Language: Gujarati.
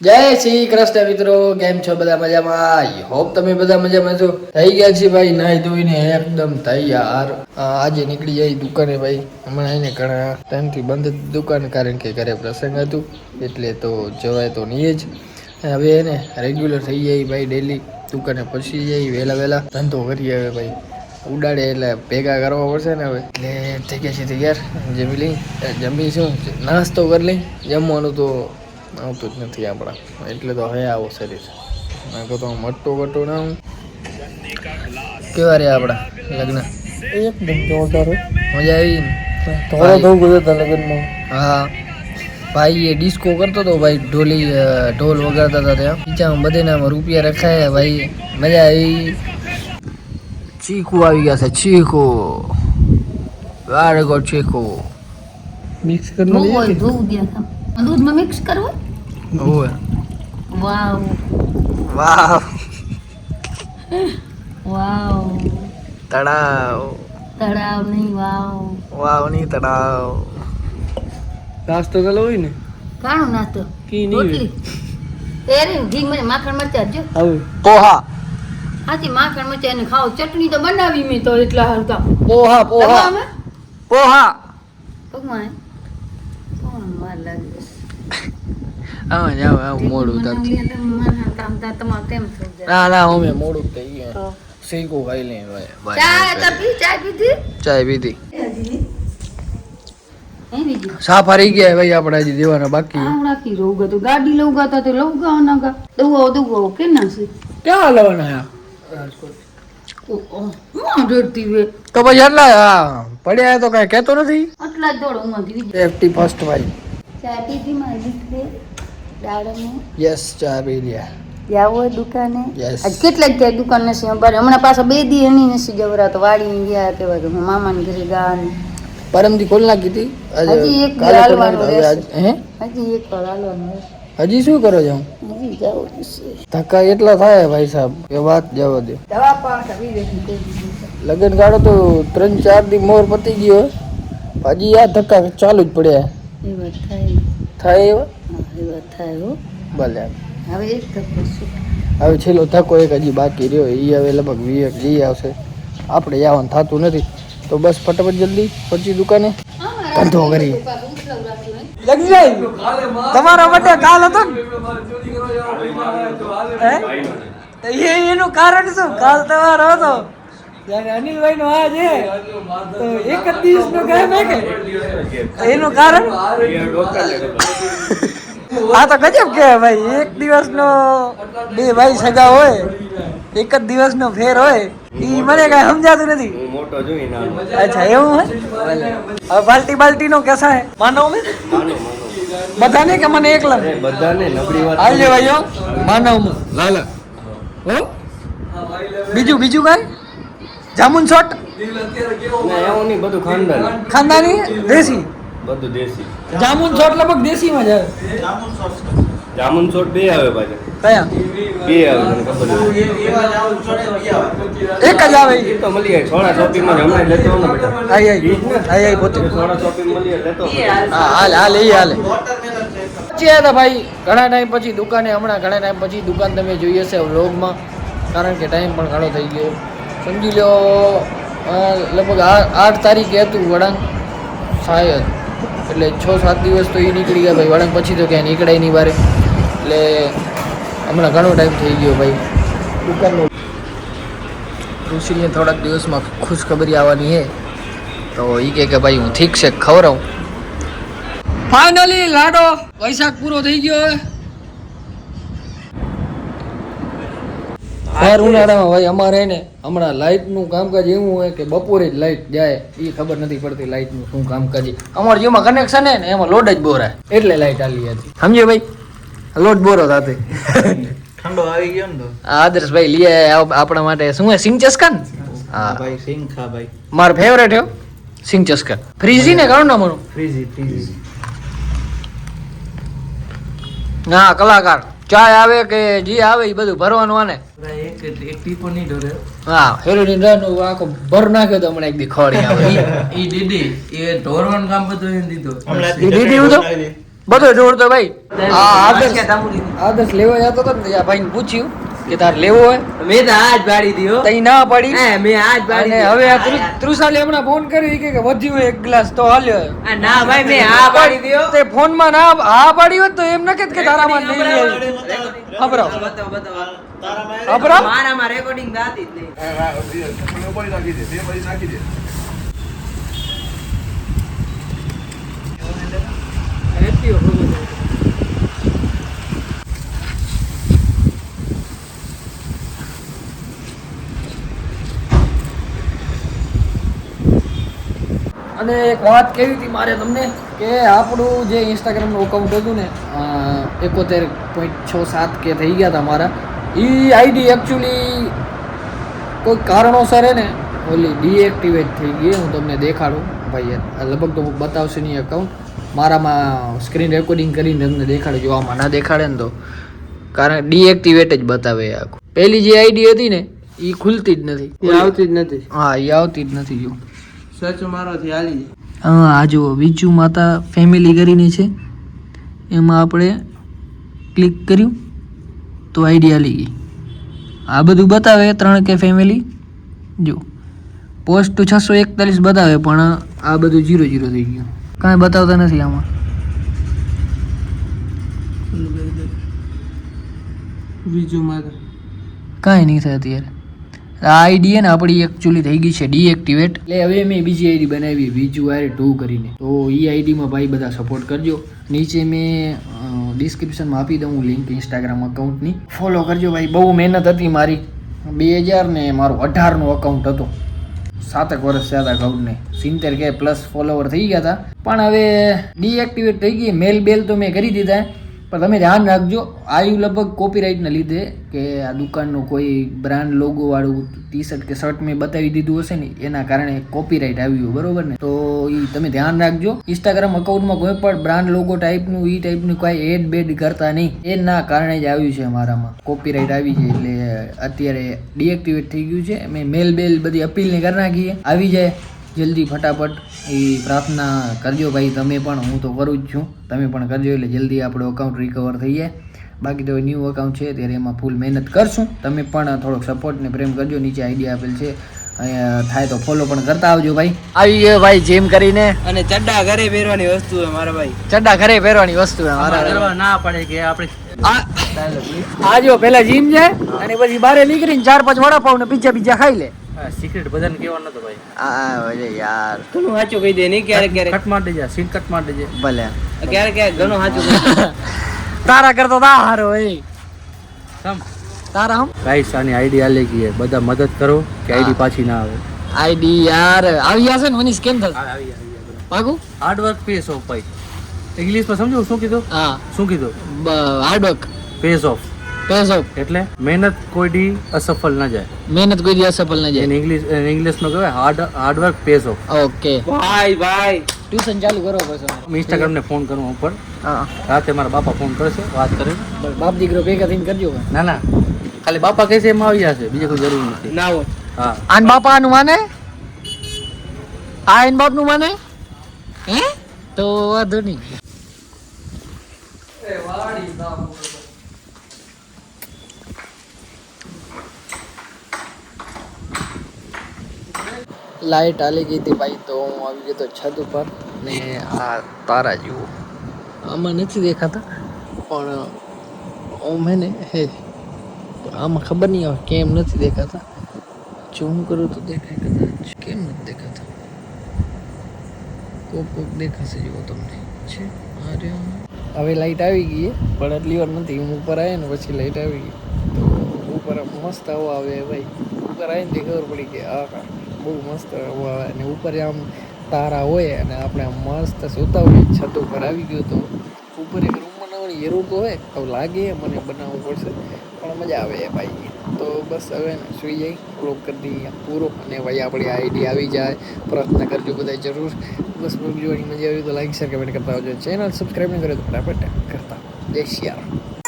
જય શ્રી કૃષ્ણ મિત્રો, કેમ છો બધા મજામાં? આઈ હોપ તમે બધા મજામાં છો. થઈ ગયા છે ભાઈ નાઈ ધોઈને એકદમ તૈયાર. આજે નીકળી જાય દુકાને ભાઈ. હમણાં એને ઘણા ટાઈમથી બંધ હતી દુકાન, કારણ કે ઘરે પ્રસંગ હતું એટલે તો જવાય તો નહીં જ. હવે એને રેગ્યુલર થઈ જાય ભાઈ, ડેલી દુકાને પહોંચી જાય વહેલા ધંધો કરીએ હવે ભાઈ. ઉડાડે એટલે ભેગા કરવા પડશે ને હવે. એટલે થઈ ગયા છે તૈયાર. જમી શું નાસ્તો કરી લઈ. જમવાનું તો આવતું જ નથી આપણા, એટલે તો હે આવો શરીર. તો મટો વટો ના હું કેવા રહ્યા આપણા લગ્ન? એકદમ જોરદાર. મજા આવી ને? થોડો ધોવું ગયો હતા લગ્નમાં. હા ભાઈ, એ ડિસ્કો કરતો હતો ભાઈ, ઢોલ વગાડતા હતા ત્યાં પીછામાં બધે નામાં રૂપિયા રખાયા ભાઈ. મજા આવી. ચીકુ આવી ગયા છે, ચીકુ વારગો ચીકુ મિક્સ કરી દૂધમાં મિક્સ કરવું. ઓય વાવ વાવ વાવ. તળાવ તળાવ નહીં, વાવ. વાવ ની તળાવ. નાસ્તો કરેલો હોય ને કાણો નાસ્તો કી નહીં રોટલી એરી ઘી મને માખણ મરચા જો આવું પોહા હાથી માખણ મરચા એને ખાવ. ચટણી તો બનાવી મેં તો એટલા હલકા પોહા પોહા પોહા. ભગવાન કોણ વાર લાગે આવ જાવ મોડું થતું. તમારે તેમ થઈ જાય. ના ના અમે મોડું થઈ ગયા. શેકો ખાઈ લે ભાઈ. ચા પીધી ચાય પીધી. એ બીજી સાફ હારી ગયા ભાઈ, આપણે હજી દેવાના બાકી. આમ રાખી રહું ગયું ગાડી લઉં ગાતા તો લઉં ગા ના ગા દુવાઓ કે ના છે ક્યાં લાવવાના? હું ડરતી વે તો પછી એટલા પડ્યા તો કઈ કહેતો નથી. આટલા જ દોડ ઉમાંથી સેફટી ફર્સ્ટ ભાઈ. ચા પીધી મારી દીકરી દાડમે યસ, ચા પી લ્યા. જાવો દુકાને. Yes. આજ કેટલાક ત્યાં દુકાન નથી અમારે. હમણાં પાછા 2 દી એની નથી જવરા તો વાડીને ગયા કેવા કે હું મામાને ઘરે ગા ને પરમથી ખોલ નાખી હતી. હજી એક કાલે ખોલ હાલવાનું નાખી. રહેશે. હે હજી એક વાર હાલવાનું રહેશે. હજી શું કરો છો? હજી જાવું છે ધક્કા એટલા થાય ભાઈ સાહેબ કે વાત જવા દે. દવા પાછા વિવેકની કહી દીધી છે. લગ્ન ગાળો તો 3-4 દી મોર પતી ગયો, હજી આ ધક્કા ચાલુ જ પડ્યા. એ વાત થાય. થાય એવા હા, એ વાત થાય હો. ભલે. હવે એક ધક્કો શું હવે છેલ્લો ધક્કો એક હજી બાકી રહ્યો, એ હવે લગભગ વિવેક જઈ આવશે. આપણે જવાનું થતું નથી તો બસ ફટાફટ જલ્દી પછી દુકાને ધંધો કરી. તમારો બર્થડે કાલ હતો ને? એનું કારણ શું? કાલ તમારો હતો જ્યારે અનિલભાઈ નો આ છે તો એક જ દિવસ નો કામ હે કે એનું કારણ આ તો ગજબ કે ભાઈ, એક દિવસનો 2 ભાઈ સગા હોય, એક જ દિવસનો ફેર હોય, ઈ મને કઈ સમજાતું નથી. અચ્છા એવું હે? હવે બાલ્ટી નો કેસા હે? માનો મે બધાને કે મને એકલા? બધાને નબળી વાત હાલ ભાઈઓ, માનવ હું લાલા હો. બીજું કઈ જામુન શોટ ના એવું નહીં, બધું ખાનદાની, ખાનદાની દેશી બધું દેશી. જામુન શોટ લગભગ દેશીમાં જ આવે. જામુન ચોટ બે આવે પાછા, કયા? બે આવે તને ખબર છે? એક જ આવે. એ તો મળી જાય સોડા શોપિંગમાં જ હમણાં લેતો આવો ને બેટા. આઈ પોતે સોડા શોપિંગ મળી જાય લેતો આવો. હા હાલે પહોંચ્યા હતા ભાઈ ઘણા ટાઈમ પછી દુકાને. હમણાં ઘણા ટાઈમ પછી દુકાન તમે જોઈ હશે વ્લોગમાં, કારણ કે ટાઈમ પણ ઘણો થઈ ગયો. સમજી લો લગભગ 8 તારીખે હતું વળાંક શાયદ, એટલે 6-7 દિવસ તો એ નીકળી ગયા ભાઈ. વળાંક પછી તો ક્યાંય નીકળાય નહીં બારે, એટલે હમણાં ઘણો ટાઈમ થઈ ગયો ભાઈ દુકાનનો. ઋષિને થોડાક દિવસમાં ખુશખબરી આવવાની છે તો એ કે ભાઈ હું ઠીક છે ખવડાવું. ફાઇનલી લાડો વૈશાખ પૂરો થઈ ગયો હવે. ભર ઉનાળામાં ભાઈ અમારે ને હમણાં લાઇટનું કામકાજ એવું હોય કે બપોરે જ લાઇટ જાય, એ ખબર નથી પડતી લાઇટનું શું કામકાજ. અમારે જેમાં કનેક્શન હે ને એમાં લોડ જ બોરાય, એટલે લાઇટ આલી હતી. સમજ્યો ભાઈ? લોડ બોરો સાથે ઠંડો આવી ગયો ને તો આદર્શભાઈ લઈ આવ્યા આપણા માટે. શું હે? સિંગ ચસ્કા ને? હા ભાઈ સિંગ ખા ભાઈ, મારો ફેવરેટ હે સિંગ ચસ્કા. ફ્રીઝી ને કાઢો ના મારું. ફ્રીઝી ના કલાકાર ચાય આવે કે જે આવે એ બધું ભરવાનું આને. એક ટીપો નહીં ડરે. હા હેરોઈન રન આખો ભર નાખ્યો તો હમણાં એક દી ખોડી આવે. ઈ દીદી એ ઢોરવાનું કામ બધું એને દીધું. દીધી હું તો બધો જોડતો ભાઈ. આદર્શ લેવા જતો હતો ને, ભાઈ ને પૂછ્યું કે તાર લેવો હોય, મેં તો આજ પાડી દીધો. તઈ ના પાડી. મેં આજ પાડી અને હવે આ તૃષાલે હમણાં ફોન કરી કે વધ્યું એક ગ્લાસ તો હાલ્યો. ના ભાઈ મેં આ પાડી દીધો. તે ફોન માં ના હા પાડી હોત તો એમ ન કે તારામાં નહીં લઈ આવી. ખબર ખબર મારામાં રેકોર્ડિંગ ગાતી જ નહીં. અને એક વાત કેવી હતી મારે તમને કે આપણું જે ઇન્સ્ટાગ્રામનું અકાઉન્ટ હતું ને 71.67 કે થઈ ગયા હતા મારા, એ આઈડી એકચ્યુઅલી કોઈ કારણોસર હે ને ઓલી ડીએક્ટિવેટ થઈ ગઈ. હું તમને દેખાડું ભાઈ, લગભગ તો બતાવશે નહીં અકાઉન્ટ. મારામાં સ્ક્રીન રેકોર્ડિંગ કરીને તમને દેખાડે. જો આમાં ના દેખાડે ને તો કારણ ડીએક્ટિવેટ જ બતાવે આખું. પહેલી જે આઈડી હતી ને એ ખુલતી જ નથી, આવતી જ નથી. હા એ આવતી જ નથી. જો સચ મારોથી હાલી. હા આ જુઓ વિજુ માતા ફેમિલી કરીને છે, એમાં આપણે ક્લિક કર્યું તો આઈડી આલી ગઈ. આ બધું બતાવે 3K ફેમિલી. જો પોસ્ટ 641 બતાવે પણ આ બધું 0 થઈ ગયું, કાંઈ બતાવતા નથી આમાં. બીજું મારે કાંઈ નહીં થાય અત્યારે. આ આઈડી ને આપણી એકચ્યુઅલી થઈ ગઈ છે ડીએક્ટિવેટ. એટલે હવે મેં બીજી આઈડી બનાવી વિજુ આર 2 કરીને. તો એ આઈડીમાં ભાઈ બધા સપોર્ટ કરજો. નીચે મેં ડિસ્ક્રિપ્શનમાં આપી દઉં લિંક ઇન્સ્ટાગ્રામ અકાઉન્ટની. ફોલો કરજો ભાઈ. બહુ મહેનત હતી મારી. 2000 ને મારું 18નું અકાઉન્ટ હતું. 7 વર્ષ થયા હતા અકાઉન્ટને. 70K પ્લસ ફોલોવર થઈ ગયા હતા. પણ હવે ડીએક્ટિવેટ થઈ ગઈ. મેલ બેલ તો મેં કરી દીધા, પણ તમે ધ્યાન રાખજો આવ્યું લગભગ કોપીરાઇટના લીધે કે આ દુકાનનું કોઈ બ્રાન્ડ લોગો વાળું ટી શર્ટ કે શર્ટ મેં બતાવી દીધું હશે ને એના કારણે કોપીરાઇટ આવ્યું, બરોબર ને? તો એ તમે ધ્યાન રાખજો. ઇન્સ્ટાગ્રામ અકાઉન્ટમાં કોઈ પણ બ્રાન્ડ લોગો ટાઈપનું એ ટાઈપનું કોઈ એડ બેડ કરતા નહીં. એના કારણે જ આવ્યું છે મારામાં કોપીરાઇટ આવી છે. એટલે અત્યારે ડીએક્ટિવેટ થઈ ગયું છે. મેં મેલ બેલ બધી અપીલને કરી નાખીએ, આવી જાય જલ્દી ફટાફટ. એ પ્રાર્થના કરજો ભાઈ તમે પણ, હું તો કરું જ છું, તમે પણ કરજો એટલે જલ્દી આપણો અકાઉન્ટ રિકવર થઈ જાય. બાકી તો ન્યૂ અકાઉન્ટ છે ત્યારે એમાં ફૂલ મહેનત કરશું. તમે પણ થોડોક સપોર્ટ ને પ્રેમ કરજો. નીચે આઈડી આપેલ છે, અહીંયા થાય તો ફોલો પણ કરતા આવજો ભાઈ. આવી ગયો ભાઈ જીમ કરીને. અને ચડ્ડા ઘરે પહેરવાની વસ્તુ છે મારા ભાઈ. ચડ્ડા ઘરે પહેરવાની વસ્તુ છે મારા. કરવા ના પડે કે આપણે આ જો પેલા જીમ જાય અને પછી બહાર નીકળીને 4-5 વડાપાવ ને બીજા ખાઈ લે. સિક્રેટ બધાને કહેવાનું નતો ભાઈ. આ યાર ઘણું સાચું કહી દે નહીં, ક્યારેક કટ માર દેજે, સીન કટ માર દેજે ભલે. ક્યારેક ઘણું સાચું કહી તારા કરતો તા હારો એ સમ તારા હમ ગાઈસ આની આઈડી આલે ગઈ, બધા મદદ કરો કે આઈડી પાછી ના આવે. આઈડી યાર આવી જશે ને મને સ્કેન થશે. આવી પાકું હાર્ડ વર્ક પેસ ઓફ ભાઈ. ઇંગ્લિશમાં સમજો શું કીધું? હા શું કીધું? Hard work pays off. Pays off એટલે મહેનત કોઈ દી અસફળ ના જાય. મહેનત કોઈ દિવસ સફળ ન જાય. ઇંગ્લિશમાં કહેવાય hard work pays off. Okay ભાઈ ટ્યુશન ચાલુ કરો પછી. હું ઇન્સ્ટાગ્રામ ને ફોન કરું ઉપર. હા રાતે મારા બાપા ફોન કરશે, વાત કરે. બાપ દીકરો ભેગા થઈને કરજો. ના ના ખાલી બાપા કહેશે એમાં આવી જશે, બીજી કોઈ જરૂર નથી. ના હોય. હા આન બાપા નું માને, આ એન બાપ નું માને હે તો વાંધો નહીં. લાઈટ આલી ગઈ હતી ભાઈ, તો હું આવી ગયો તો છત ઉપર ને આ તારા જુઓ આમાં નથી દેખાતા પણ ઓમ હે ને હે આમાં ખબર નહીં આવે કેમ નથી દેખાતા. ઝૂમ કરું તો દેખાય કદાચ, કેમ નથી દેખાતા? કોક દેખાશે જુઓ તમને છે. અરે હવે લાઈટ આવી ગઈ પણ એટલી વાર નથી. હું ઉપર આવ્યો ને પછી લાઈટ આવી ગઈ તો ઉપર મસ્ત હવા આવે ભાઈ. ઉપર આવીને તે ખબર પડી કે આ બહુ મસ્ત હવા આવે અને ઉપર આમ તારા હોય અને આપણે આમ મસ્ત સૂતા હોય. છત ઉપર આવી ગયો તો ઉપર એક રૂમ બનાવવાની જરૂર તો હોય, હવે લાગે મને બનાવવું પડશે પણ મજા આવે ભાઈ. તો બસ હવે ને સુઈ જાય, વ્લોગ કરી દઈએ પૂરો અને ભાઈ આપણી આઈડી આવી જાય. પ્રયત્ન કરજો બધા જરૂર. બસ વ્લોગ જોવાની મજા આવી તો લાઈક શેર કમેન્ટ કરતા આવજો. ચેનલ સબસ્ક્રાઈબ નહીં કરે તો ફટાફટ કરતા. જય શ્રી રામ.